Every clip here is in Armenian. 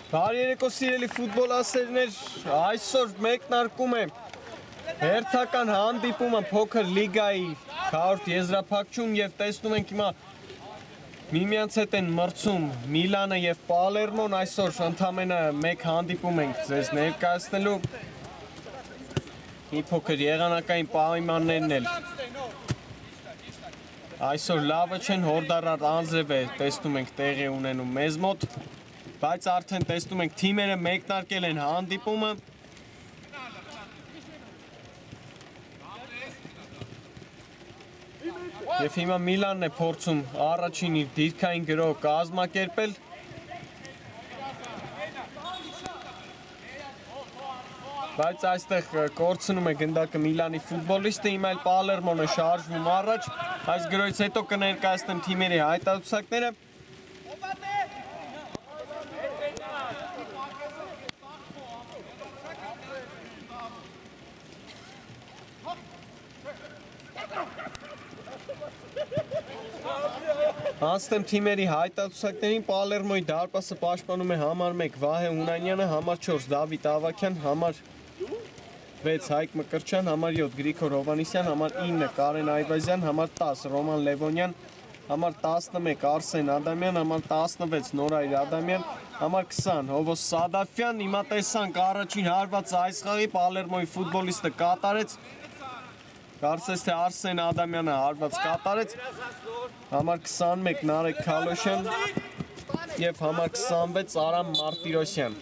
Բարերեկո սիրելի ֆուտբոլ ասերներ, այսօր մեկնարկում է հերթական հանդիպումը փոքր լիգայի քառորդ եզրափակում եւ տեսնում ենք հիմա միմյանց հետ են մրցում Միլանը եւ Պալերմոն, այսօր ընդամենը մեկ հանդիպում ենք ձեզ ներկայացնելու մի փոքր եղանակային պայմաններն էլ այսօր լավը չեն, հորդառար անձրև է տեսնում ենք տեղի ունենում մեզ մոտ, բայց արդեն տեսնում ենք թիմերը մեկնարկել են հանդիպումը եւ հիմա Միլանն է փորձում առաջին իր դիրքային գրոհը կազմակերպել բայց այստեղ կորցնում է գնդակը Միլանի ֆուտբոլիստը, հիմա էլ Պալերմոնը շարժվում առաջ, այս գրոյից հետո կներկայացնեմ թիմերի հայտարարությունները Անցնեմ թիմերի հայտարարություններին, Պալերմոյի դարպասը պաշտպանում է համար 1 Վահե Հունանյանը, համար 4 Դավիթ Ավագյան, համար 6 Հայկ Մկրտչյան, համար 7 Գրիգոր Հովհաննիսյան, համար 9 Կարեն Այվազյան, համար 10 Ռոման Լևոնյան, համար 11 Արսեն Ադամյան, համար 16 Նորայր Ադամյան, համար 20 Հովոս Սադաֆյան, հիմա տեսանք առաջին հարվածը այս խաղի Պալերմոյի ֆուտբոլիստը կատարեց Կարծես թե Արսեն Ադամյանը հարված կատարեց, համար 21 Նարեկ Քալոշյան և համար 26 Արամ Մարտիրոսյան։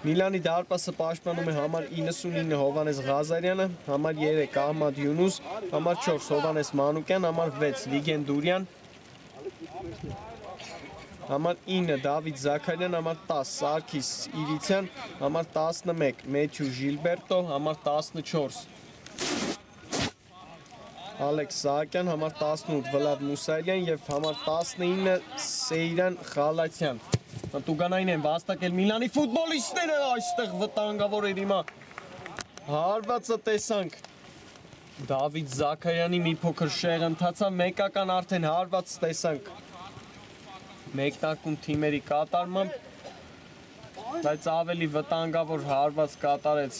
Միլանի դարպասը պաշտպանում է համար 99 Հովհաննես Ղազարյանը, համար 3 Ահմադ Յունուս, համար 4 Հովհաննես Մանուկյան, համար 6 Վիգեն Դուրյան, համար 9 Դավիթ Զաքարյան, համար 10 Սարգիս Իրիցյան, համար 11 Մեթյու Ժիլբերտո, համար 14 Ալեքս Սահակյան, համար 18 Վլադ Մուսայելյան և համար 19 Սեյրան Խալաթյան։ Տուգանային են վաստակել Միլանի ֆուտբոլիստները, այստեղ վտանգավոր էր հիմա հարվածը տեսանք Դավիթ Զաքարյանի մի փոքր շեղ ընթացավ, մեկական արդեն հարված տեսանք մեկնարկում թիմերի կատարմամբ, բայց ավելի վտանգավոր հարված կատարեց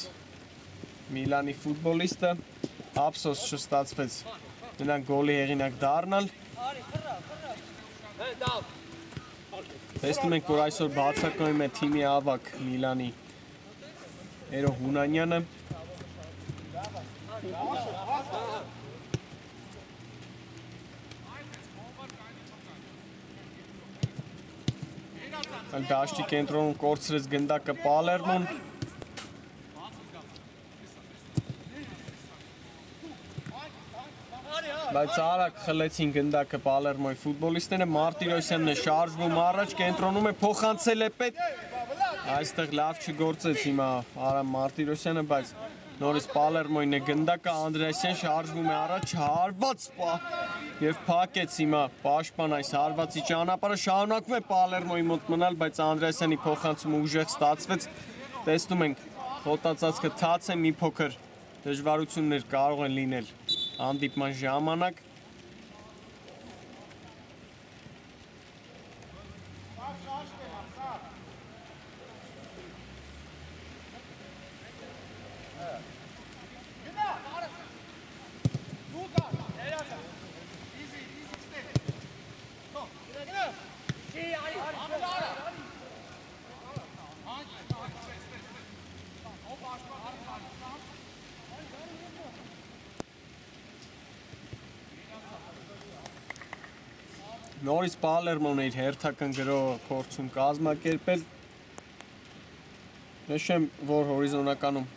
Միլանի ֆուտբոլիստը, ափսոս չստացվեց նրան գոլի հեղինակ դառնալ։ Տեսնում ենք, որ այսօր բացակայում է թիմի ավագ Միլանի Էրո Հունանյանը։ Դաշտի կենտրոնում կորցրեց գնդակը Պալերմոն։ Բայց արագ խլեցին գնդակը Պալերմոյի ֆուտբոլիստները, Մարտիրոսյանն է շարժվում առաջ, կենտրոնում է, փոխանցել է պետ։ Այստեղ լավ չգործեց հիմա Արամ Մարտիրոսյանը, բայց նորից Պալերմոյին է գնդակը, Անդրեասյան շարժվում է առաջ, հարված և փակեց հիմա պաշտպան այս հարվածի ճանապարհը, շարունակվում է Պալերմոյի մոտ մնալ, բայց Անդրեասյանի փոխանցումը ուժեղ ստացվեց։ Տեսնում ենք, հոտածածկը թաց է, մի փոքր դժվարություններ կարող են լինել հանդիպման ժամանակ։ Նորից Պալերմոնը իր հերթական գրոհը փորձում կազմակերպել։ Նշեմ, որ հորիզոնականում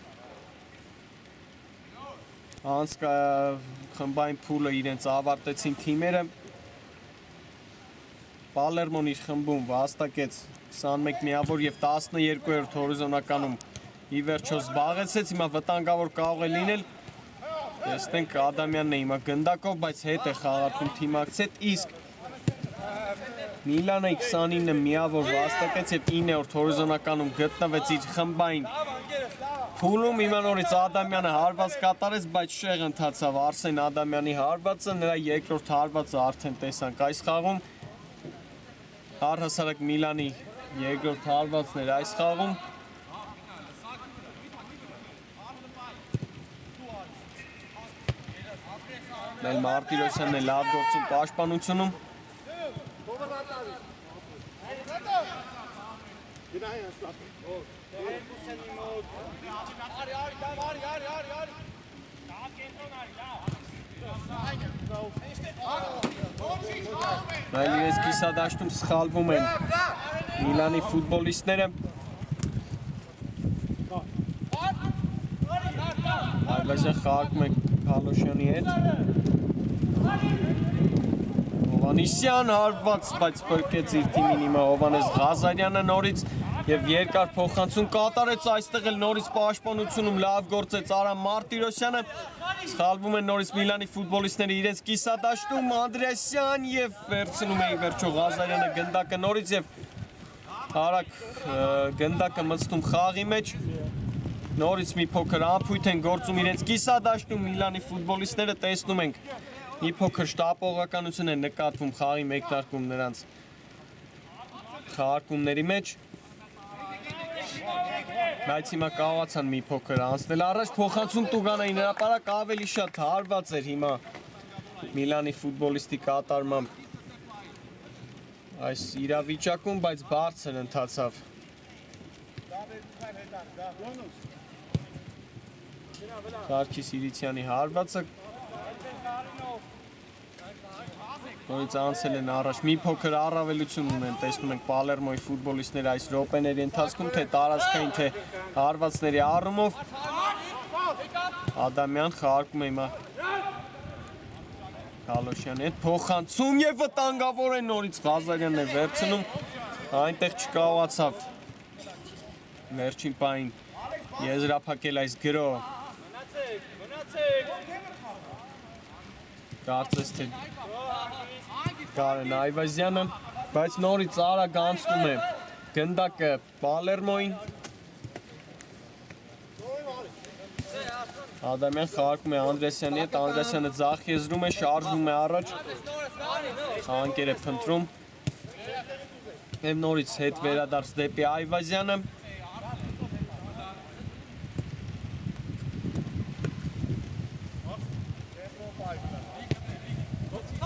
խմբային փուլը իրենց ավարտեցին թիմերը։ Պալերմոն իր խմբում վաստակեց 21 միավոր և 12-րդ հորիզոնականում ի վերջո զբաղեցրեց, հիմա վտանգավոր կարող է լինել Տեսնենք Ադամյանն է հիմա գնդակով, բայց հետ է խաղարկում թիմակից հետ, իսկ Միլանը 29-ը միավոր վաստակեց և 9-րդ հորիզոնականում գտնվեց իր խմբային փուլում, հիմա նորից Ադամյանը հարված կատարեց, բայց շեղ ընթացավ Արսեն Ադամյանի հարվածը, նրա երկրորդ հարվածը արդեն տեսանք այս խաղում, առհասարակ Միլանի երկրորդ հարվածն էր այս խաղում, Նայլ Մարտիրոսյանն է լավ գործում պաշտպանությունում, Նայլ իրենց կիսադաշտում սխալվում են Միլանի ֆուտբոլիստները, Այվազյան խաղարկում է Փալոշյանի հետ, Հովանիսյան հարված, բայց պրկեց իր թիմին հիմա Հովանես Ղազարյանը նորից և երկար փոխանցում կատարեց այստեղ էլ նորից պաշտպանությունում լավ գործեց Արամ Մարտիրոսյանը, սխալվում են նորից Միլանի ֆուտբոլիստները իրենց կիսադաշտում, Անդրեասյան և վերցնում է վերջո Ղազարյանը գնդակը նորից և արագ գնդակը մտցնում խաղի մեջ, նորից մի փոքր անփույթ են գործում իրենց կիսադաշտում Միլանի ֆուտբոլիստները, տեսնում ենք մի փոքր շտապողականություն է նկատվում խաղի մեկնարկում նրանց խաղարկումների մեջ, բայց հիմա կարողացան մի փոքր անցնել առաջ, փոխանցում Տուգանային հրապարակ ավելի շատ հարված էր հիմա Միլանի ֆուտբոլիստի կատարմամբ այս իրավիճակում, բայց բարձր ընթացավ։ Սարգիս Իրիցյանի հարվածը նորից անցել են առաջ, մի փոքր առավելություն ունեն, տեսնում ենք Պալերմոյի ֆուտբոլիստները այս րոպեների ընթացքում, թե տարածքային, թե հարվածների առումով, Ադամյան խաղարկում է հիմա Փալոշյանի հետ, փոխանցում և վտանգավոր է նորից Ղազարյանն է վերցնում, այնտեղ չկարողացավ վերջին պահին եզրափակել այս գրո, կարծես թե Կարեն Այվազյանը, բայց նորից արագ անցնում է գնդակը Պալերմոյին, Ադամյան խաղարկում է Անդրեասյանի հետ, Անդրեասյանը ձախ եզրում է, շարժվում է առաջ, խաղանկեր է փնտրում, և նորից հետ վերադարձ դեպի Այվազյանը,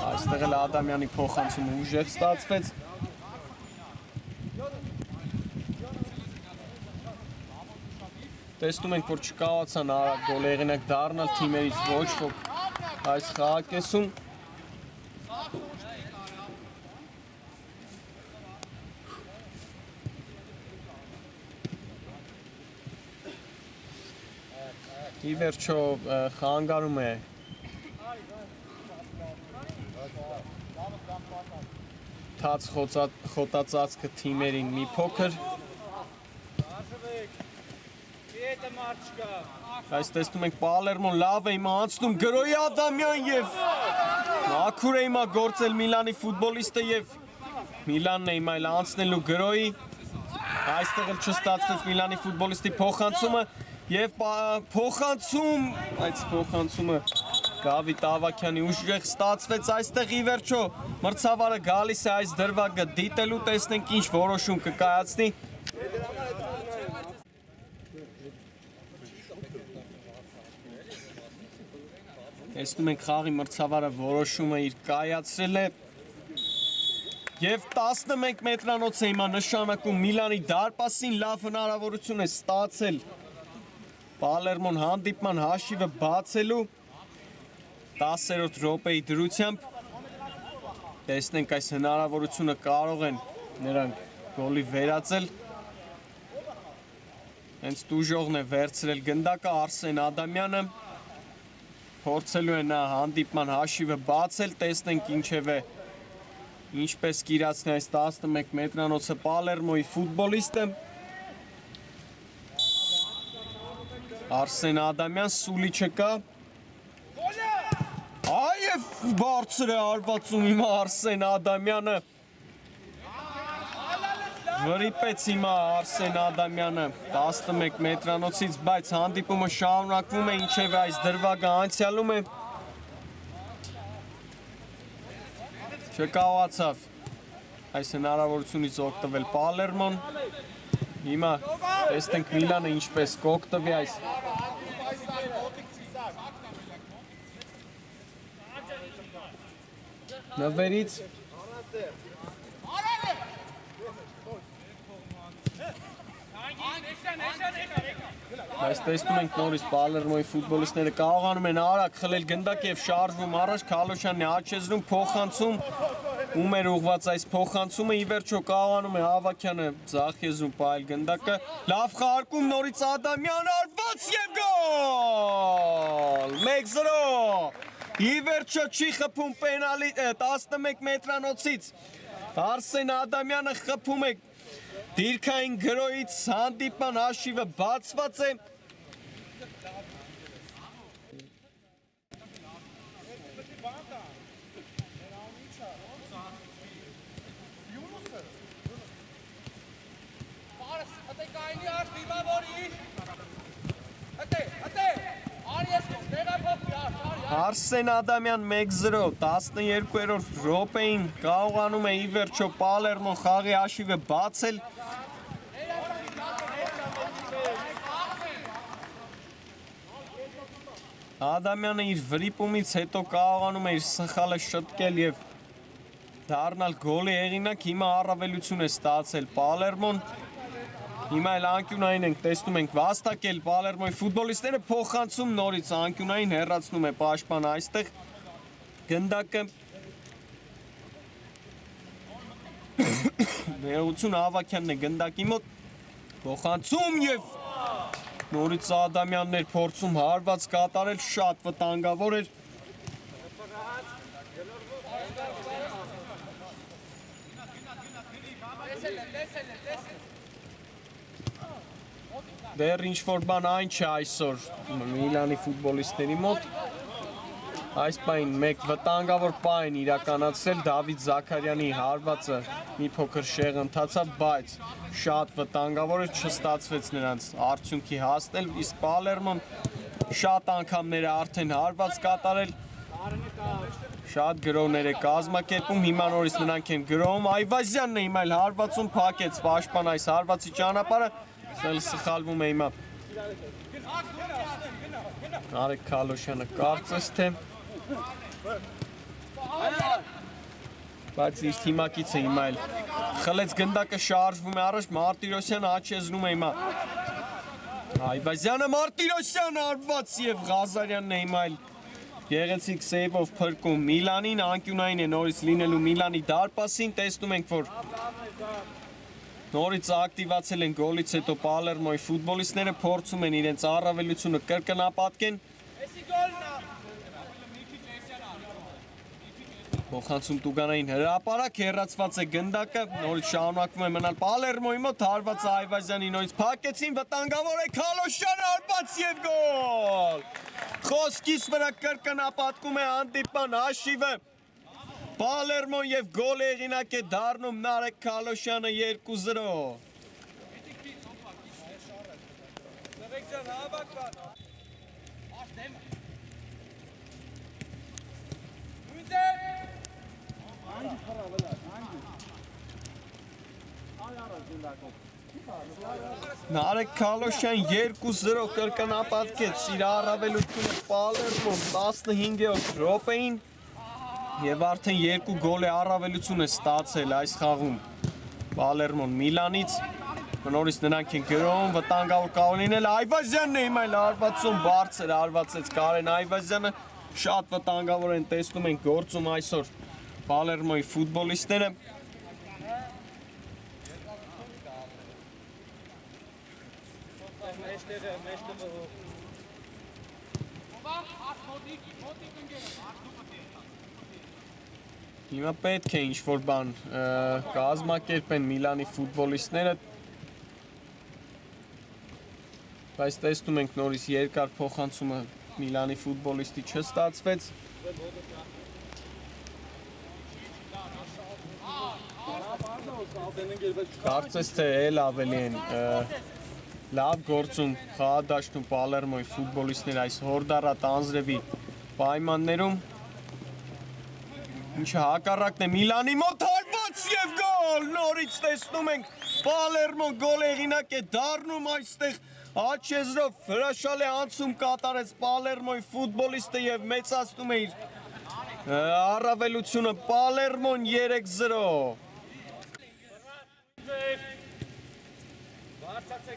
այստեղ էլ Ադամյանի փոխանցումը ուժեղ ստացվեց, տեսնում ենք, որ չկարողացան արագ գոլհեղինակ դառնալ թիմերից ոչ ոք այս խաղակեսում, ի վերջո խանգարում է թաց խոտածածկը թիմերին մի փոքր, այս տեսնում ենք Պալերմոն լավ է հիմա անցնում գրոյի Ադամյան և մաքուր է հիմա գործել Միլանի ֆուտբոլիստը և Միլանն է հիմա էլ անցնելու գրոյի, այստեղ էլ չստացվեց Միլանի ֆուտբոլիստի փոխանցումը և փոխանցում, այս փոխանցումը Գավիթ Ավագյանի ուժեղ ստացվեց այստեղ ի վերջո մրցավարը գալիս է այս դրվագը դիտելու, տեսնենք ինչ որոշում կկայացնի։ Տեսնում ենք խաղի մրցավարը որոշումը իր կայացրել է և 11 մետրանոց է հիմա նշանակում Միլանի դարպասին լավ հնարավորություն է ստացել Պալերմոն հանդիպման հաշիվը բացելու 10-րդ րոպեի դրությամբ, տեսնենք այս հնարավորությունը կարող են նրանք գոլի վերածել, հենց տուժողն է վերցրել գնդակը Արսեն Ադամյանը, փորձելու է նա հանդիպման հաշիվը բացել, տեսնենք ինչևէ ինչպես կիրացնի այս 11 մետրանոցը Պալերմոյի ֆուտբոլիստը, Արսեն Ադամյան, սուլի չկա, Եվ բարձր է արվածում հիմա Արսեն Ադամյանը։ Վրիպեց հիմա Արսեն Ադամյանը 11 մետրանոցից, բայց հանդիպումը շարունակվում է, ինչև այս դրվագը անցյալում է։ Չկարողացավ այս հնարավորությունից օգտվել Պալերմոն։ Հիմա տեսնենք Միլանը ինչպես կօգտվի այս նվերից։ Այս տեսնում ենք նորից Պալերմոյի ֆուտբոլիստները կարողանում են արագ խլել գնդակ եւ շարժվում առաջ, Քալոշյանն է աչեզնում, փոխանցում, ում էր ուղված այս փոխանցումը, ի վերջո կարողանում է Հավաքյանը ձախեզում պահել գնդակը, լավ խաղարկում նորից Ադամյան արված եւ գոլ! 1-0 Ի վերջո չի խփում պենալի 11 մետրանոցից, Արսեն Ադամյանը խփում է դիրքային գրոյից, հանդիպման հաշիվը բացված է։ Արսեն Ադամյան 1-0, 12-րդ րոպեին կարողանում է ի վերջո Պալերմոն խաղի հաշիվը բացել։ Ադամյանը իր վրիպումից հետո կարողանում է իր սխալը շտկել եւ դառնալ գոլի հեղինակ, հիմա առավելություն է ստացել Պալերմոն։ Հիմա էլ անկյունային ենք, տեսնում ենք վաստակել Պալերմոյի ֆուտբոլիստները, փոխանցում նորից անկյունային հեռացնում է պաշտպանը այստեղ գնդակը։ Ներողություն, Հավաքյանն է գնդակի մոտ, փոխանցում եւ նորից Ադամյանն էր փորձում հարված կատարել, շատ վտանգավոր էր։ Դեռ ինչ-որ բան այն չէ այսօր Միլանի ֆուտբոլիստների մոտ։ Այս պայն մեկ վտանգավոր պա են իրականացրել, Դավիթ Զաքարյանի հարվածը մի փոքր շեղ ընթացավ, բայց շատ վտանգավոր է, չստացվեց նրանց արդյունքի հասնել, իսկ Պալերմոն շատ անգամներ է արդեն հարված կատարել, շատ գրոհներ է կազմակերպում, հիմա նորից նրանք են գրոհում, Այվազյանն է հիմա էլ հարվածում փակեց պաշտպան այս հարվածի ճանապարհը, սխալվում է հիմա Արեգ Քալոշյանը, կարծես թե բայց իր թիմակից է հիմա էլ խլեց գնդակը, շարժվում է առաջ, Մարտիրոսյանը աչեզնում է հիմա Այվազյանը, Մարտիրոսյանը արված եւ Ղազարյանն է հիմա էլ գեղեցիկ սեյվով փրկում Միլանին, անկյունային է նորից լինելու Միլանի դարպասին, տեսնում ենք, որ նորից ակտիվացել են գոլից հետո Պալերմոյի ֆուտբոլիստները, փորձում են իրենց առավելությունը կրկնապատկեն։ Փոխանցում Տուգանային հրապարակ, հեռացված է գնդակը, նորից շարունակվում է մնալ Պալերմոյի մոտ, հարվածը Այվազյանի նորից փակեցին, վտանգավոր է Քալոշյանը, արված եւ գոլ։ Խոսքից վրա կրկնապատկում է հանդիպման հաշիվը։ Պալերմոն եւ գոլ հեղինակ է դառնում Նարեկ Քալոշյանը 2-0։ Նարեկ Քալոշյան 2-0 կրկնապատկեց իր առավելությունը Պալերմոն 15-րդ րոպեին եւ արդեն 2 գոլ է առավելություն է ստացել այս խաղում Պալերմոն Միլանից, նորից նրանք են գրոհում, վտանգավոր կարող լինել, Այվազյանն է հիմա էլ հարվածում, բարձր հարվածեց Կարեն Այվազյանը, շատ վտանգավոր են, տեսնում ենք գործում այսօր Պալերմոյի ֆուտբոլիստները։ Հիմա պետք է ինչ-որ բան կազմակերպեն Միլանի ֆուտբոլիստները, բայց տեսնում ենք նորից երկար փոխանցումը Միլանի ֆուտբոլիստի չստացվեց։ Կարծես թե էլ ավելի են լավ գործում խաղադաշտում Պալերմոյի ֆուտբոլիստներ այս հորդառատ անձրևի պայմաններում ինչը հակառակն է Միլանի մոտ հարված եւ գոլ նորից տեսնում ենք Պալերմոն գոլ հեղինակ է դառնում այստեղ աչեզրով հրաշալի անցում կատարեց Պալերմոյի ֆուտբոլիստը եւ մեծացնում է իր առավելությունը Պալերմոն 3-0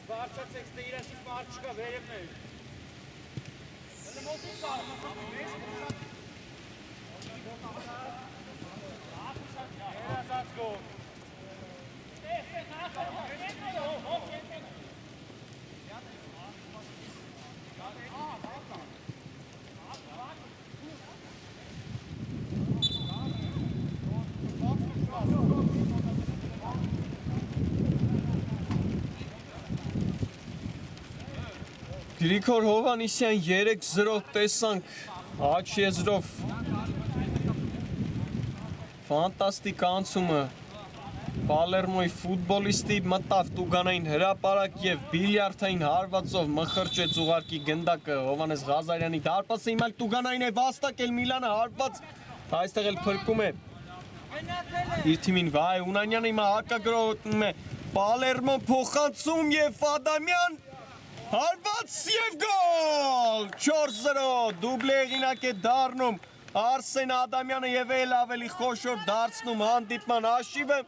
Բարձացեք, դե իրացի մարդ չկա, վերևն է։ Դե մոտիկ կա, երազած գոլ։ Գրիգոր Հովհաննիսյան 3-0 տեսանք աչեզրով ֆանտաստիկ անցումը Պալերմոյի ֆուտբոլիստի մտավ տուգանային հրապարակ եւ բիլիարդային հարվածով մխրճեց ուղարկի գնդակը Հովհաննես Ղազարյանի դարպասը հիմա տուգանային է վաստակել Միլանը հարված այստեղ էլ փրկում է իր թիմին Վահե Հունանյանը հիմա հակագրողում է Պալերմոն փոխանցում եւ Ադամյան հարված եւ գոլ 4-0 դուբլե հեղինակ է դառնում Արսեն Ադամյանը եւ էլ ավելի խոշոր դարձնում հանդիպման հաշիվը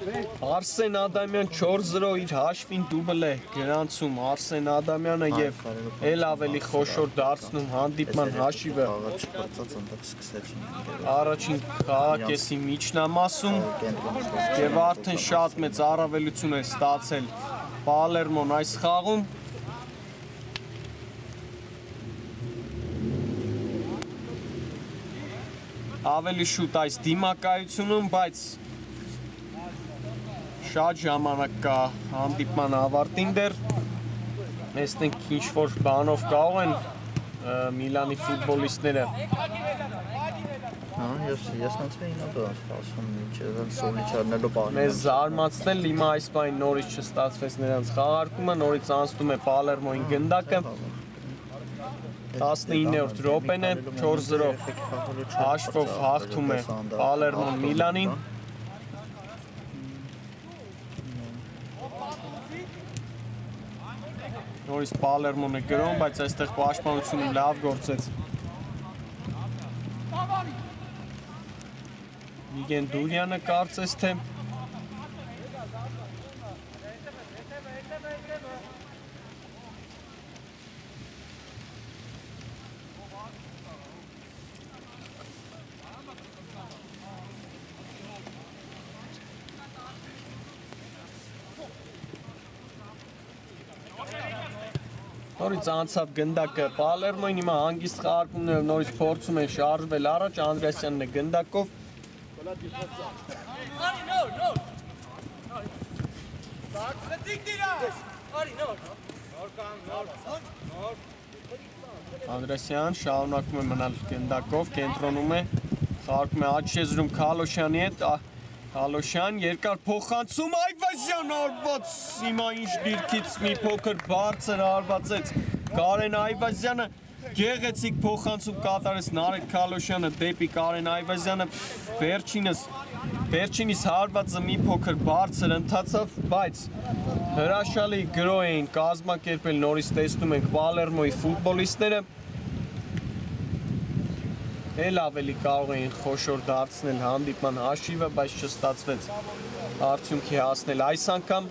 Արսեն Ադամյան 4-0 իր հաշվին դուբլ է գրանցում Արսեն Ադամյանը եւ էլ ավելի խոշոր դարձնում հանդիպման հաշիվը առաջին քաղաքեսի միջնամասում եւ արդեն շատ մեծ առավելություն է ստացել Պալերմոն այս խաղում ավելի շուտ այս դիմակայությունում բայց շատ ժամանակ կա հանդիպման ավարտին դեռ տեսնենք ինչ որ բանով կարող են Միլանի ֆուտբոլիստները ես նացվեին ադո ասում ինչ սոլիչարնելով բանը մեզ զարմացնել հիմա այս բան նորից չստացվեց նրանց խաղարկումը նորից անցնում է Պալերմոյի գնդակը 19-րդ րոպեն է 4-0 հաշվով հաղթում է Պալերմոն Միլանին Նորից Պալերմոն է գրում, բայց այստեղ պաշտպանությունը լավ գործեց։ Միգեն Դուրյանը կարծես թե Նորից անցավ գնդակը Պալերմոյին հիմա հանգիստ խաղարկումներով նորից փորձում են շարժվել առաջ Անդրեասյանն է գնդակով Անդրեասյան շարունակում է մնալ գնդակով, կենտրոնում է, խաղարկում է աջ եզրում Քալոշյանի հետ Քալոշյան երկար փոխանցում Այվազյան արված հիմա ինչ դիրքից մի փոքր բարձր արվածեց Կարեն Այվազյանը գեղեցիկ փոխանցում կատարեց Նարեկ Քալոշյանը դեպի Կարեն Այվազյանը վերջինիս հարվածը մի փոքր բարձր ընթացավ բայց հրաշալի գրոհ էին կազմակերպել նորից տեսնում ենք Պալերմոյի ֆուտբոլիստները Էլ ավելի կարող էին խոշոր դարձնել հանդիպման հաշիվը, բայց չստացվեց արդյունքի հասնել այս անգամ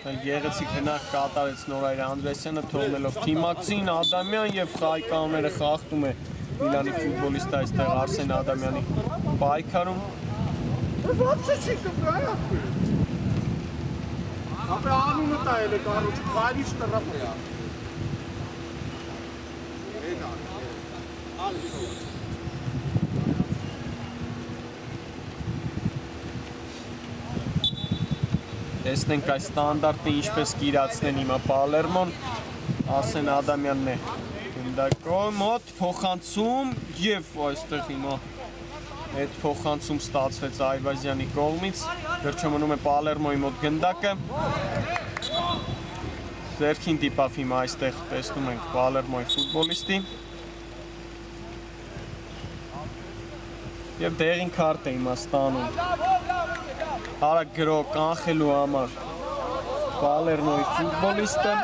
Եղեցիկ հնարք կատարեց Նորայր Անդրեսյանը թողնելով թիմակցին Ադամյան եւ խաղի կանոնները խախտում է Միլանի ֆուտբոլիստը այստեղ Արսեն Ադամյանի պայքարում Вообще чиком, да? Ապա անունը տա էլ է կարոջի, քարիչ տրապ է։ Տեսնենք այս ստանդարտը ինչպես կիրացնեն հիմա Պալերմոն, Արսեն Ադամյանն է գնդակոն մոտ փոխանցում եւ այստեղ հիմա այդ փոխանցում ստացվեց Այվազյանի կողմից, վերջը մնում է Պալերմոյի մոտ գնդակը, ձեռքին դիպավ հիմա այստեղ տեսնում ենք Պալերմոյի ֆուտբոլիստի եւ դեղին քարտ է հիմա ստանում Հարակ գրո կանխելու համար Պալերմոյի ֆուտբոլիստը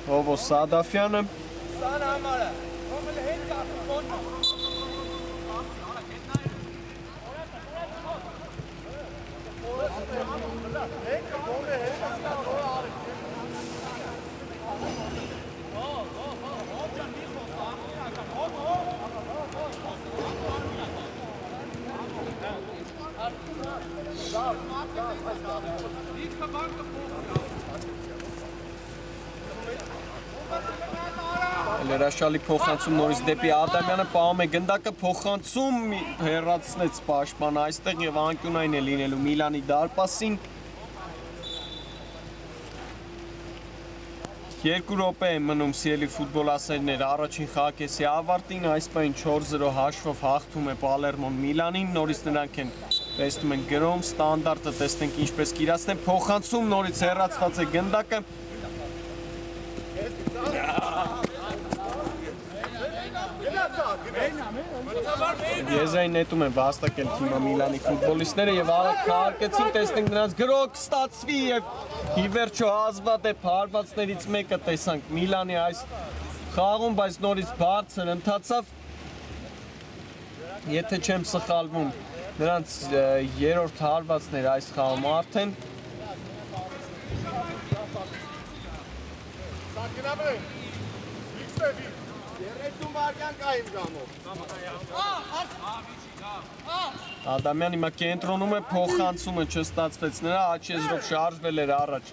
Հովո Սադաֆյանը Լերաշալի փոխանցում նորից դեպի Ադամյանը պահում է գնդակը փոխանցում հեռացնեց պաշտպանը այստեղ եւ անկյունային է լինելու Միլանի դարպասին 2 րոպե է մնում սիրելի ֆուտբոլասերներ առաջին խաղակեսի ավարտին այս պայն 4-0 հաշվով հաղթում է Պալերմոն Միլանին նորից նրանք են տեսնում են գրոմ ստանդարտը տեսնենք ինչպես կիրացնեն փոխանցում նորից հեռացված է գնդակը Եզային նետում են վաստակել թիմա Միլանի ֆուտբոլիստները եւ արագ քարկեցին տեսնենք նրանց գրոք ստացվի եւ ի վերջո ազվադեպ հարվածներից մեկը տեսանք Միլանի այս խաղում բայց նորից բարձր ընթացավ եթե չեմ սխալվում նրանց երրորդ հարվածներ այս խաղում արդեն Ադամյան հիմա կենտրոնում է փոխանցումը չստացվեց նրա աչեզրով շարժվել էր առաջ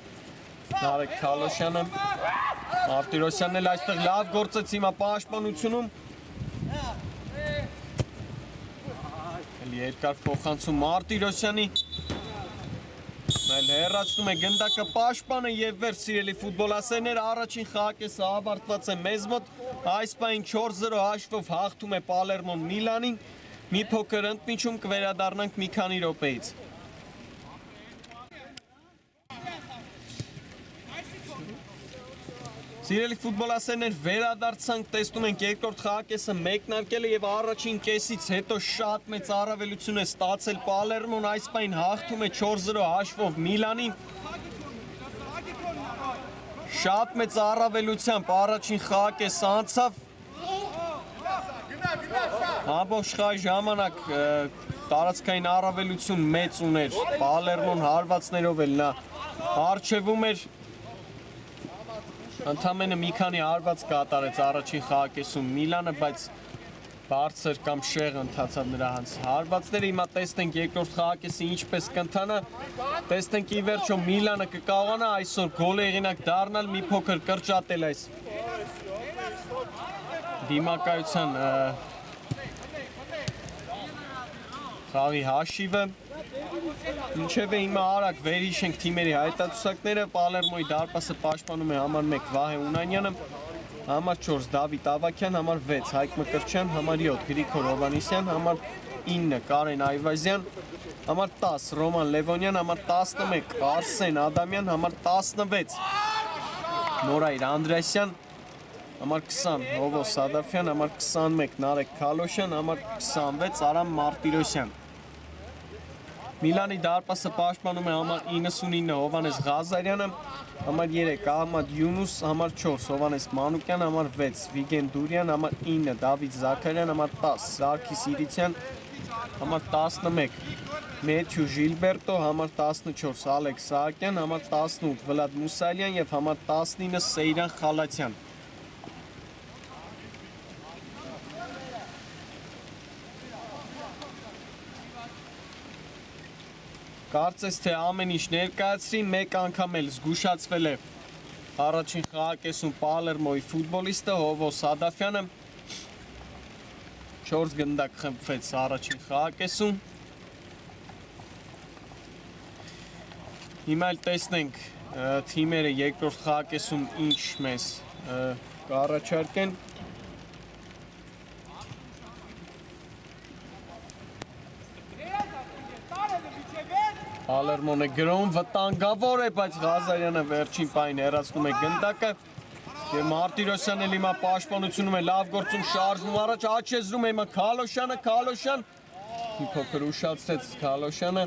Նարեկ Քալոշյանը Մարտիրոսյանն էլ այստեղ լավ գործեց հիմա պաշտպանությունում երկար փոխանցում Մարտիրոսյանի Այլ հեռացնում է գնդակը պաշտպանը եւ վեր սիրելի ֆուտբոլասերներ առաջին խաղակեսը ավարտված է մեզ մոտ այս պայն 4-0 հաշվով հաղթում է Պալերմոն Միլանին մի փոքր ընդմիջում կվերադառնանք մի քանի րոպեից Սիրելի ֆուտբոլասերներ վերադարձանք տեսնում ենք երկրորդ խաղակեսը մեկնարկել է եւ առաջին կեսից հետո շատ մեծ առավելություն է ստացել Պալերմոն այս պայն հաղթում է 4-0 հաշվով Միլանին Շատ մեծ առավելությամբ առաջին խաղակեսը անցավ Ամբողջ խաղի ժամանակ տարածքային առավելություն մեծ ուներ Պալերմոն հարվածներով էլ նա արժևում էր Ընդամենը մի քանի հարված կատարեց առաջին խաղակեսում Միլանը, բայց բարձր կամ շեղ ընթացավ նրա հանց հարվածները, հիմա տեսնենք երկրորդ խաղակեսի ինչպես կընթանա, տեսնենք ի վերջո Միլանը կկարողանա այսօր գոլի հեղինակ դառնալ, մի փոքր կրճատել այս դիմակայության խաղի հաշիվը Ինչև է հիմա արագ վերհիշենք թիմերի հայտարարությունները Պալերմոյի դարպասը պաշտպանում է համար 1 Վահե Ունանյանը, համար 4 Դավիթ Ավագյան, համար 6 Հայկ Մկրտչյան, համար 7 Գրիգոր Հովհաննիսյան, համար 9 Կարեն Այվազյան, համար 10 Ռոման Լևոնյան, համար 11 Արսեն Ադամյան, համար 16 Նորայր Անդրեսյան, համար 20 Հովո Սադաֆյան, համար 21 Նարեկ Քալոշյան, համար 26 Արամ Մարտիրոսյան Միլանի դարպասը պաշտպանում է համար 99 Հովանես Ղազարյանը, համար 3 Ահմադ Յունուս, համար 4 Հովանես Մանուկյան, համար 6 Վիգեն Դուրյան, համար 9 Դավիթ Զաքարյան, համար 10 Սարգիս Իրիցյան, համար 11 Մեթյու Ժիլբերտո, համար 14 Ալեքս Սահակյան, համար 18 Վլադ Մուսալյան եւ համար 19 Սեյրան Խալացյան։ Կարծես թե ամեն ինչ ներկայացրի, մեկ անգամ էլ զգուշացվել է առաջին խաղակեսում Պալերմոյի ֆուտբոլիստը Հովո Սադաֆյանը 4 գնդակ խմբվեց առաջին խաղակեսում։ Հիմա էլ տեսնենք թիմերը երկրորդ խաղակեսում ինչ մեզ կառաջարկեն։ Պալերմոն է գրում, վտանգավոր է, բայց Ղազարյանը վերջին պահին հեռացնում է գնդակը եւ Մարտիրոսյանն էլ հիմա պաշտպանությունում է լավ գործում շարժվում առաջ աչեզրում է հիմա Քալոշյան մի փոքր ուշացրեց Քալոշյանը,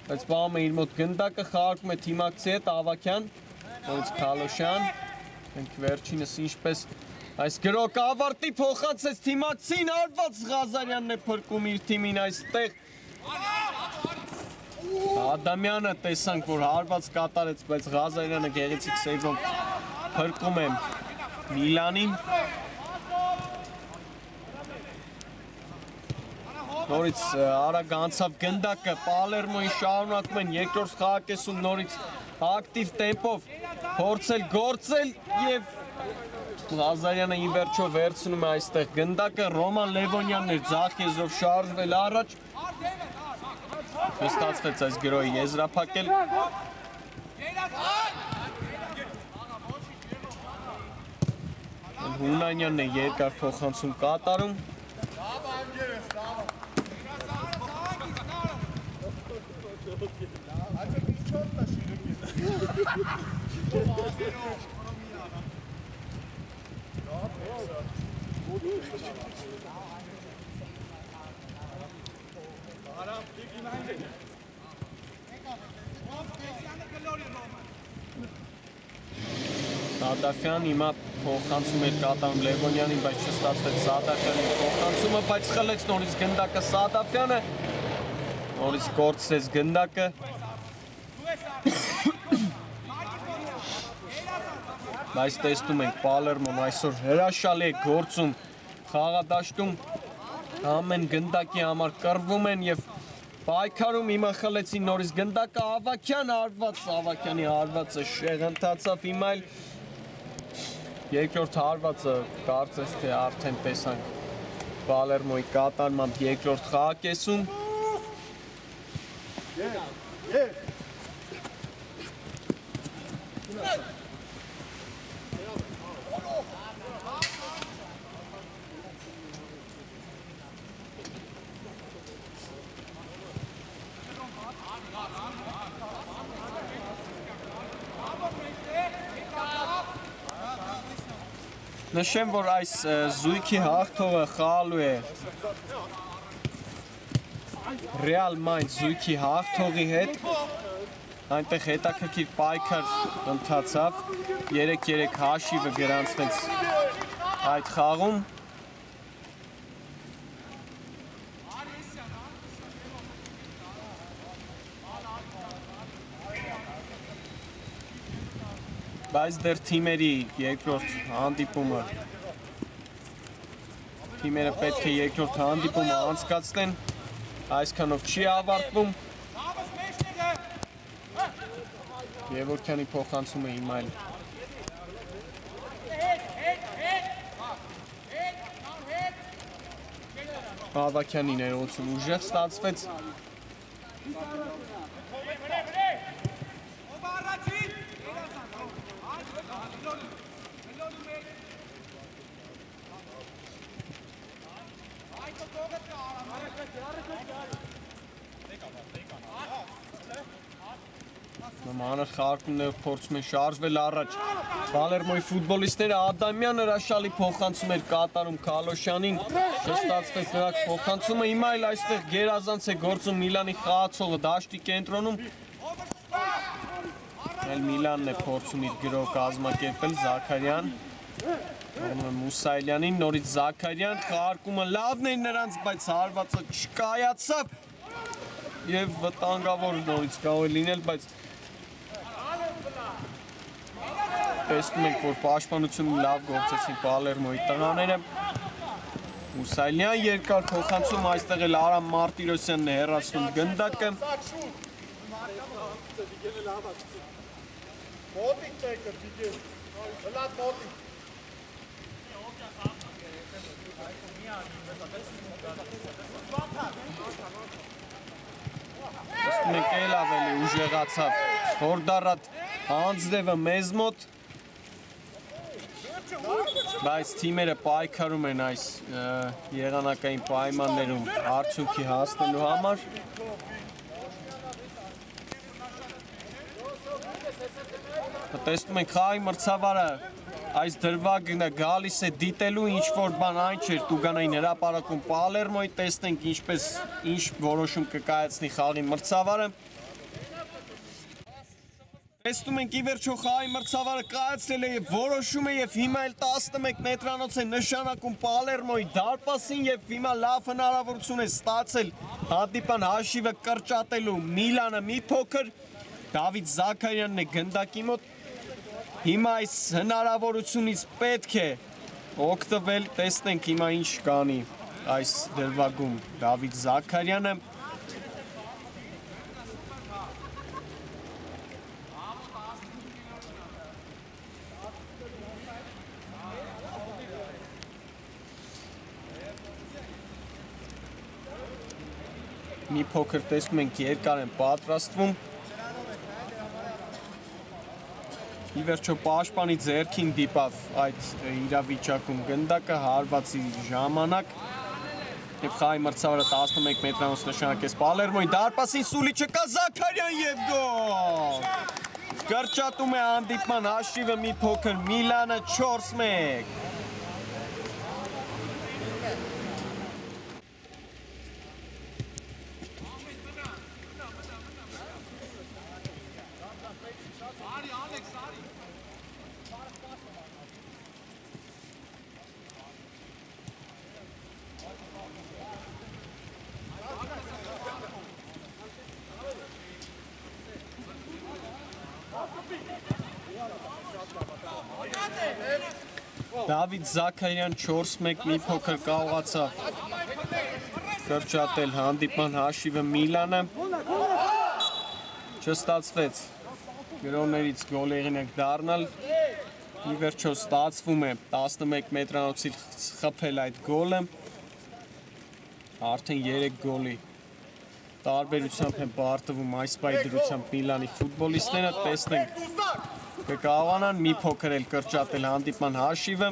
բայց բաղում է իր մոտ գնդակը խաղարկում է թիմակցի հետ Ավակյան, նորից Քալոշյան, մենք վերջինս ինչպես այս գրոք ավարտի փոխանցեց թիմակցին, հարված Ղազարյանն է փրկում իր թիմին այստեղ Ադամյանը տեսանք, որ հարված կատարեց, բայց Ղազարյանը գեղեցիկ սեյվով փրկում է Միլանին։ Նորից արագ անցավ գնդակը, Պալերմոյի շարունակում են երկրորդ խաղակեսում նորից ակտիվ տեմպով փորձել գործել եւ Ղազարյանը ի վերջո վերցնում է այստեղ գնդակը, Ռոման Լևոնյանն էր ձախ եզրով շարժվել առաջ Ստացվեց այս գրոյի եզրափակել Հունանյանն է երկար փոխանցում կատարում Սադաֆյան հիմա փոխանցում էր կատարում Լևոնյանին, բայց չստացվեց Սադաֆյանի փոխանցումը, բայց խլեց նորից գնդակը Սադաֆյանը, նորից կորցրեց գնդակը, բայց տեսնում ենք Պալերմոն այսօր հրաշալի է գործում խաղադաշտում, ամեն գնդակի համար կռվում են և պայքարում հիմա խլեցին նորից գնդակը Ավակյան հարված, Ավակյանի հարվածը շեղընթացավ հիմա էլ երկրորդ հարվածը կարծես թե արդեն տեսանք Պալերմոյի կատարմամբ երկրորդ խաղակեսում Նշեմ, որ այս զույգի հաղթողը խաղալու է Ռեալ Մայնց զույգի հաղթողի հետ, այնտեղ հետաքրքիր պայքար ընթացավ, 3-3 հաշիվը գրանցվեց այդ խաղում Բայց դեռ թիմերի երկրորդ հանդիպումը թիմերը պետք է երկրորդ հանդիպումը անցկացնեն այսքանով չի ավարտվում Գևորգյանի փոխանցումը հիմա էլ Ավակյանի ներողություն ուժեղ ստացվեց Մանր խաղարկումներով փորձում են շարժվել առաջ Պալերմոյի ֆուտբոլիստները Ադամյան հրաշալի փոխանցում էր կատարում Քալոշյանին չստացվեց նրա փոխանցումը հիմա էլ այստեղ գերազանց է գործում Միլանի խաղացողը դաշտի կենտրոնում Միլանն է փորձում իր գրով կազմակերպել Զաքարյան Մուսայելյանին, նորից Զաքարյան, խաղարկումը լավն է նրանց, բայց հարվածը չկայացավ և վտանգավոր նորից կարող է լինել, բայց տեսնում ենք, որ պաշտպանությունը լավ գործեցին Պալերմոյի տղաները։ Մուսայելյան երկար փոխանցում, այստեղ էլ Արամ Մարտիրոսյանն է հեռացնում գնդակը։ Մոտիկ տեկը, դիգել, լատ մոտիկ։ Տեսնում ենք էլ ավելի ուժեղացավ Հորդարատ Անձրևը մեզ մոտ, բայց թիմերը պայքարում են այս եղանակային պայմաններում արդյունքի հասնելու համար։ Տեսնում ենք խաղի մրցավարը այս դրվագը գալիս է դիտելու ինչ-որ բան այն չէր Տուգանային հրապարակում Պալերմոյի, տեսնենք ինչ որոշում կկայացնի խաղի մրցավարը։ Տեսնում ենք ի վերջո խաղի մրցավարը կայացրել է և որոշում է և հիմա էլ 11 մետրանոց է նշանակում Պալերմոյի դարպասին և հիմա լավ հնարավորություն է ստացել հանդիպան հաշիվը կրճատելու Միլանը մի փոքր, Դավիթ Զաքարյանն է գնդակի մոտ, հիմա այս հնարավորությունից պետք է օգտվել, տեսնենք հիմա ինչ կանի այս դրվագում Դավիթ Զաքարյանը։ Մի փոքր տեսնում ենք երկար են պատրաստվում։ Ի վերջո պաշտպանի ձեռքին դիպավ այդ իրավիճակում գնդակը հարվածի ժամանակ և խաղի մրցավարը 11 մետրանոց նշանակեց Պալերմոյի դարպասին Սուլիչը կա Զաքարյան և գոլ։ Կրճատում է հանդիպման հաշիվը մի փոքր Միլանը 4-1։ Դավիթ Զաքարյան 4-1 մի փոքր կարողացավ կրճատել հանդիպման հաշիվը Միլանը, չստացվեց գրոներից գոլ եղինակ դառնալ, ի վերջո ստացվում է 11 մետրանոցից խփել այդ գոլը, արդեն 3 գոլի տարբերությամբ են պարտվում այս պահի դրությամբ Միլանի ֆուտբոլիստները, տեսնենք կկարողանան մի փոքր էլ կրճատել հանդիպման հաշիվը։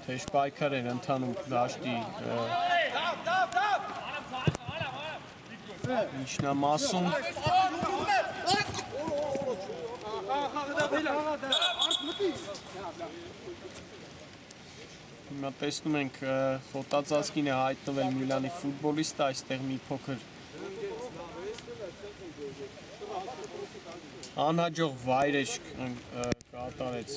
Թեժ պայքար էր ընթանում դաշտի միջնամասում։ Հիմա տեսնում ենք խոտածածկին է հայտնվել Միլանի ֆուտբոլիստը, այստեղ մի փոքր անհաջող վայրեջք կատարեց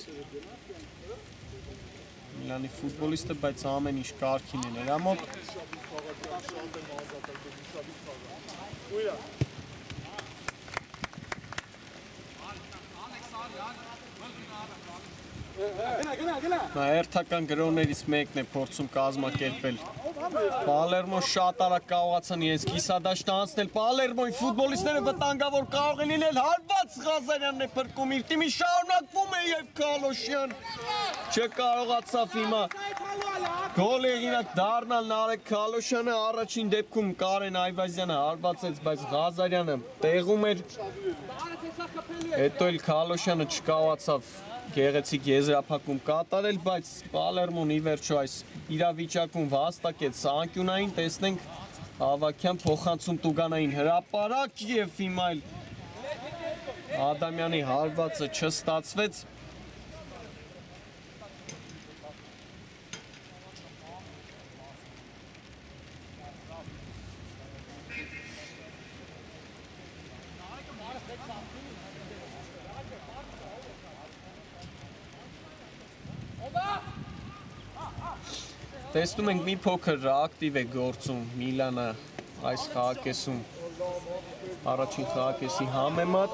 Միլանի ֆուտբոլիստը, բայց ամեն ինչ կարգին է նրա մոտ։ Նա հերթական գրոներից մեկն է փորձում կազմակերպել Պալերմո շատ արագ կարողացան իրենց կիսադաշտը անցնել Պալերմոյի ֆուտբոլիստները վտանգավոր կարող են լինել հարված Ղազարյանն է փրկում իր թիմի շարունակվում է և Քալոշյան չկարողացավ հիմա գոլ եղինակ դառնալ Նարեկ Քալոշյանը, առաջին դեպքում Կարեն Այվազյանը հարվածեց, բայց Ղազարյանը տեղում էր, հետո էլ Քալոշյանը չկարողացավ գեղեցիկ եզրափակում կատարել, բայց Պալերմոն ի վերջո այս իրավիճակում վաստակեց անկյունային, տեսնենք Ավագյան փոխանցում Տուգանային հրապարակ և հիմա էլ Ադամյանի հարվածը չստացվեց։ Տեսնում ենք մի փոքր ակտիվ է գործում Միլանը այս խաղակեսում։ Առաջին խաղակեսի համեմատ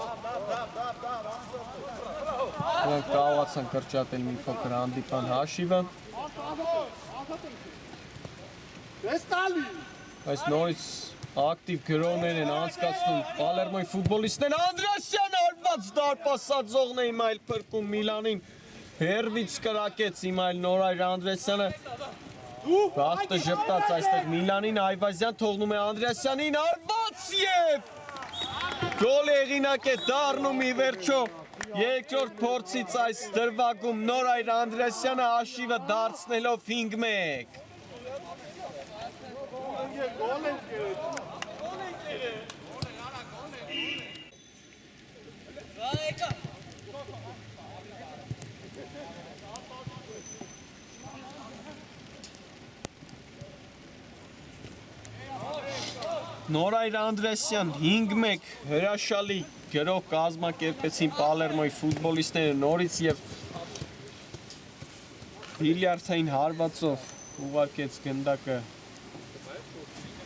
նրանք կարողացան կրճատել մի փոքր հանդիպան հաշիվը, բայց նորից ակտիվ գրոներ են անցկացնում Պալերմոյի ֆուտբոլիստներն։ Անդրեասյան արված դարպասածողն է Իմայել փրկում Միլանին, հերվից կրակեց Իմայել Նորայր Անդրեասյանը, գաղթը ժպտաց այստեղ Միլանին, Այվազյան թողնում է Անդրեասյանին, արված և գոլ հեղինակ է դառնում ի վերջո երկրորդ փորձից այս դրվագում Նորայր Անդրեասյանը հաշիվը դարձնելով 5-1։ Նորայր Անդրեասյան 5-1 հրաշալի գրող կազմակերպեցին Պալերմոյի ֆուտբոլիստները նորից և բիլիարդային հարվածով ուղարկեց գնդակը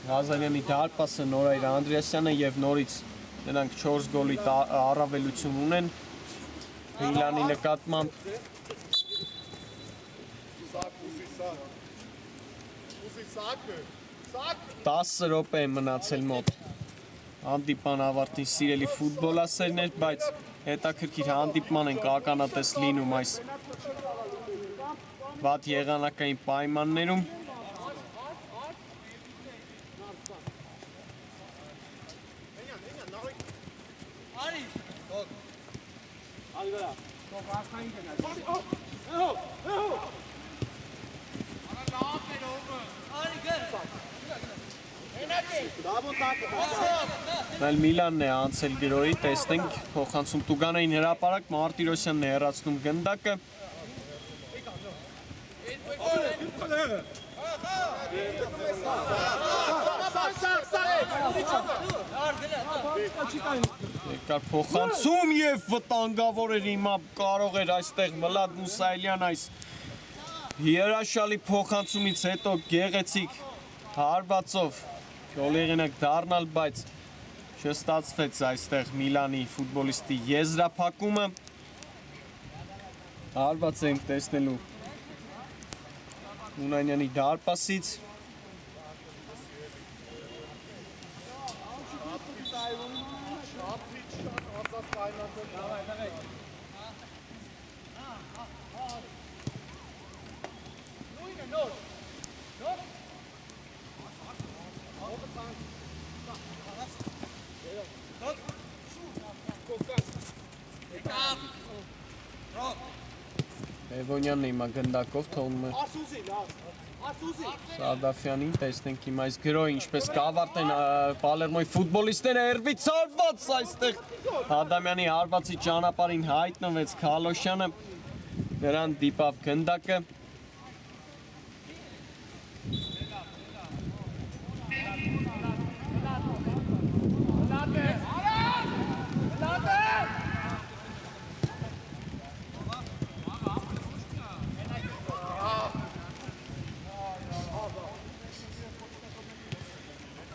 Ղազարյանի դարպասը Նորայր Անդրեասյանը և նորից նրանք 4 գոլի առավելություն ունեն Միլանի նկատմամբ 10 րոպե է մնացել մոտ հանդիպան ավարտին սիրելի ֆուտբոլասերներ, բայց հետաքրքիր հանդիպման ենք ականատես լինում այս վատ եղանակային պայմաններում։ Այլ Միլանն է անցել գրոյի, տեսնենք փոխանցում Տուգանային հրապարակ, Մարտիրոսյանն է հեռացնում գնդակը։ Երկար փոխանցում և վտանգավոր էր հիմա կարող էր այստեղ Վլադ Մուսայելյան այս հրաշալի փոխանցումից հետո գեղեցիկ հարվածով գոլեղենակ դառնալ, բայց չստացվեց այստեղ Միլանի ֆուտբոլիստի եզրափակումը։ Հարված ենք տեսնելու Ունանյանի դարպասից։ Էվոնյանն է հիմա գնդակով թողնում է Սադաֆյանին, տեսնենք հիմա այս գրոյը ինչպես կավարտեն Պալերմոյի ֆուտբոլիստները, հերվից հարված այստեղ Ադամյանի հարվածի ճանապարհին հայտնվեց Քալոշյանը, նրան դիպավ գնդակը։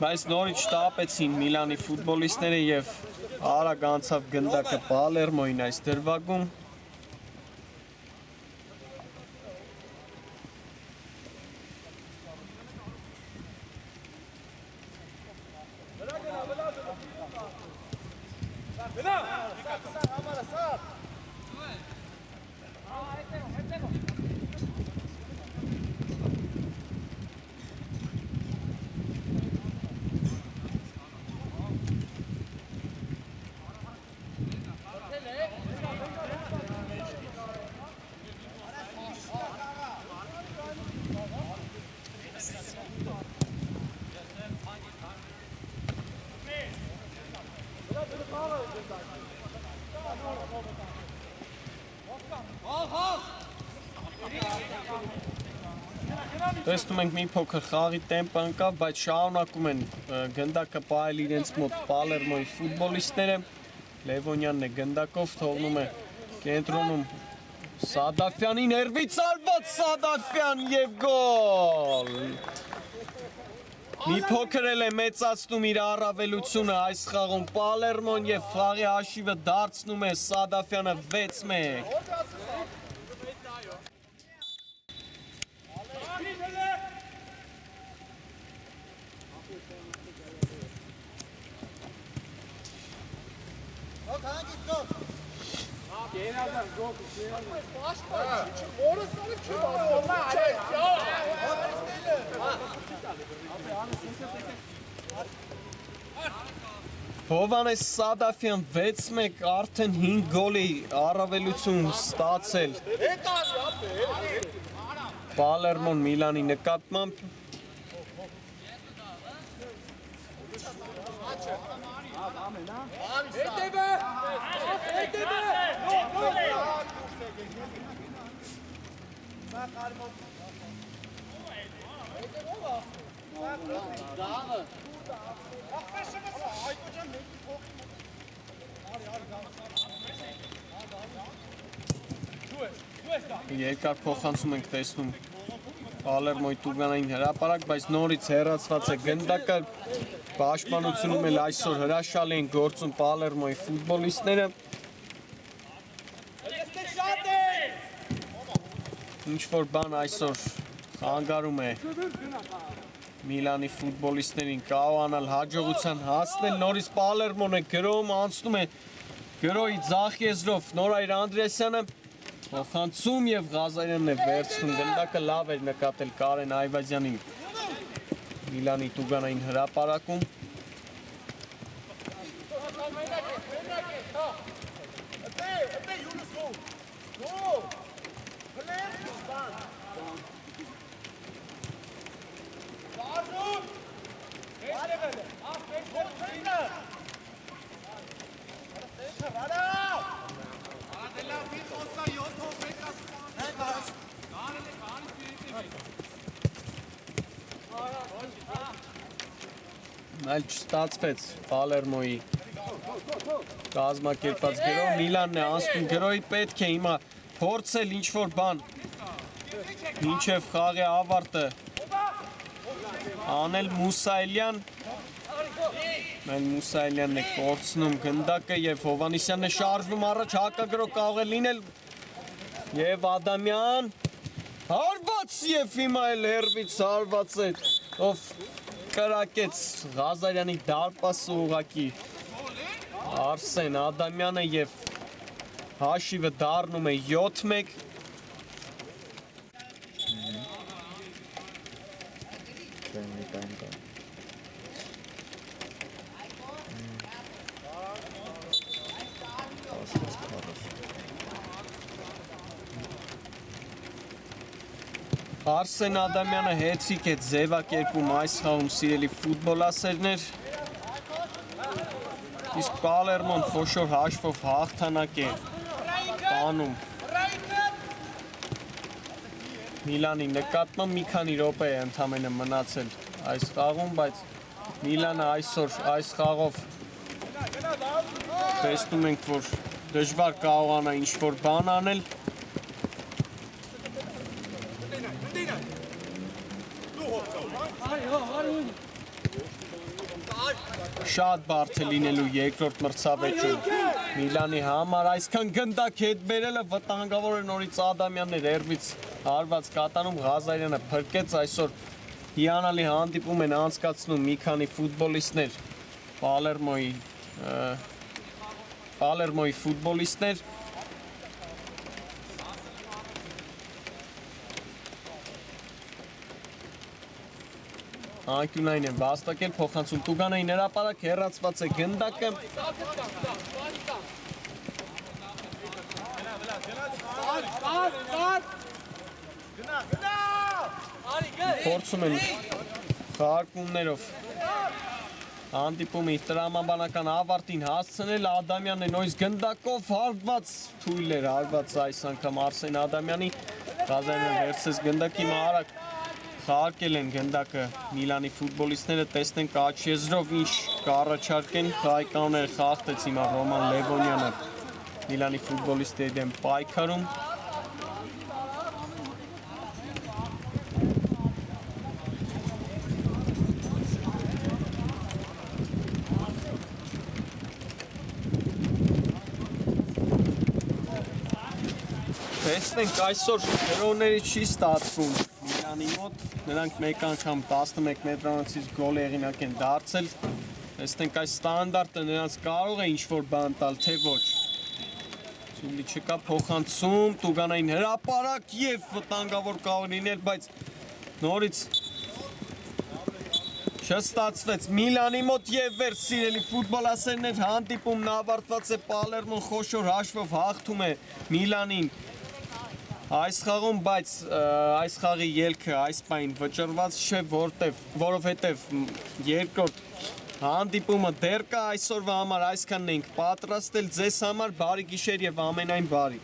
Բայց նորից շտապեցին Միլանի ֆուտբոլիստները և արագ անցավ գնդակը Պալերմոյին այս դրվագում։ Տեսնում ենք մի փոքր խաղի տեմպը ընկավ, բայց շարունակում են գնդակը պահել իրենց մոտ Պալերմոյի ֆուտբոլիստները։ Լևոնյանն է գնդակով, թողնում է կենտրոնում Սադաֆյանի ներվից արված Սադաֆյան եւ գոլ։ Մի փոքր էլ է մեծացնում իր առավելությունը այս խաղում Պալերմոն եւ խաղի հաշիվը դարձնում է Սադաֆյանը 6-1։ Հովանես Սադաֆյան 6-1 արդեն 5 գոլի առավելություն ստացել Պալերմոն Միլանի նկատմամբ Երկար փոխանցում ենք տեսնում Պալերմոյի տուգանային հրապարակ, բայց նորից հեռացված է գնդակը պաշտպանությունում էլ այսօր հրաշալի են գործում Պալերմոյի ֆուտբոլիստները ինչ-որ բան այսօր խանգարում է Միլանի ֆուտբոլիստներին կարողանալ հաջողության հասնել նորից Պալերմոն է գրոհում անցնում է գրոհի ձախ եզրով Նորայր Անդրեասյանը փոխանցում եւ Ղազարյանն է վերցնում գնդակը լավ էր նկատել Կարեն Այվազյանին Միլանի տուգանային հրապարակում Այլ չստացվեց Պալերմոյի կազմակերպած գրոհ Միլանն է անցնում գրոհի պետք է հիմա փորձել ինչ-որ բան մինչև խաղի ավարտը անել Մուսայելյան Մեն Մուսայելյանն է կորցնում գնդակը եւ Հովանեսյանն է շարժվում առաջ հակագրոհ կարող է լինել եւ Ադամյան հարված եւ հիմա էլ հերվից հարված է ով կրակեց Ղազարյանի դարպասը ուղակի Արսեն Ադամյանը եւ հաշիվը դառնում է 7-1 Արսեն Ադամյանը հեծիկ է ձևակերպում այս խաղում սիրելի ֆուտբոլասերներ իսկ Պալերմոն խոշոր հաշվով հաղթանակ է տանում Միլանի նկատմամբ մի քանի րոպե է ընդամենը մնացել այս խաղում բայց Միլանը այսօր այս խաղով տեսնում ենք որ դժվար կարողանա ինչ-որ բան անել Շատ բարդ է լինելու երկրորդ մրցավեճում Միլանի համար այսքան գնդակ հետ բերելը վտանգավոր է նորից Ադամյանն էր երբից հարված կատանում Ղազարյանը փրկեց այսօր հիանալի հանդիպում են անցկացնում մի քանի ֆուտբոլիստներ Պալերմոյի ֆուտբոլիստներ Անկյունային են վաստակել, փոխանցում տուգանային հրապարակ, հեռացված է գնդակը Փորձում են խաղարկումներով հանդիպումը իր տրամաբանական ավարտին հասցնել Ադամյանն է նույնիսկ գնդակով հարված թույլ էր հարված այս անգամ Արսեն Ադամյանի Ղազարյանը վերցրեց գնդակի մարակ Խաղարկել են գնդակը Միլանի ֆուտբոլիստները, տեսնենք աչ եզրով ինչ կառաջարկեն, խաղի կանոնները խախտեց հիմա Ռոման Լևոնյանը Միլանի ֆուտբոլիստների դեմ պայքարում Տեսնենք այսօր երոների չի ստացվում Միլանի մոտ, նրանք մեկ անգամ 11 մետրանոցից գոլ եղինակ են դարձել։ Տեսնենք այս ստանդարտը նրանց կարող է ինչ-որ բան տալ, թե ոչ։ Սուլի չկա փոխանցում, Տուգանային հրապարակ եւ վտանգավոր կարող լինել, բայց նորից չստացվեց Միլանի մոտ եւ վերջ սիրելի ֆուտբոլասերներ հանդիպումն ավարտված է Պալերմոն խոշոր հաշվով հաղթում է Միլանին այս խաղում, բայց այս խաղի ելքը այս պայն վճռված չէ, որովհետեւ երկրորդ հանդիպումը դեռ կա այսօրվա համար այսքանն ենք պատրաստել ձեզ համար բարի գիշեր եւ ամենայն բարի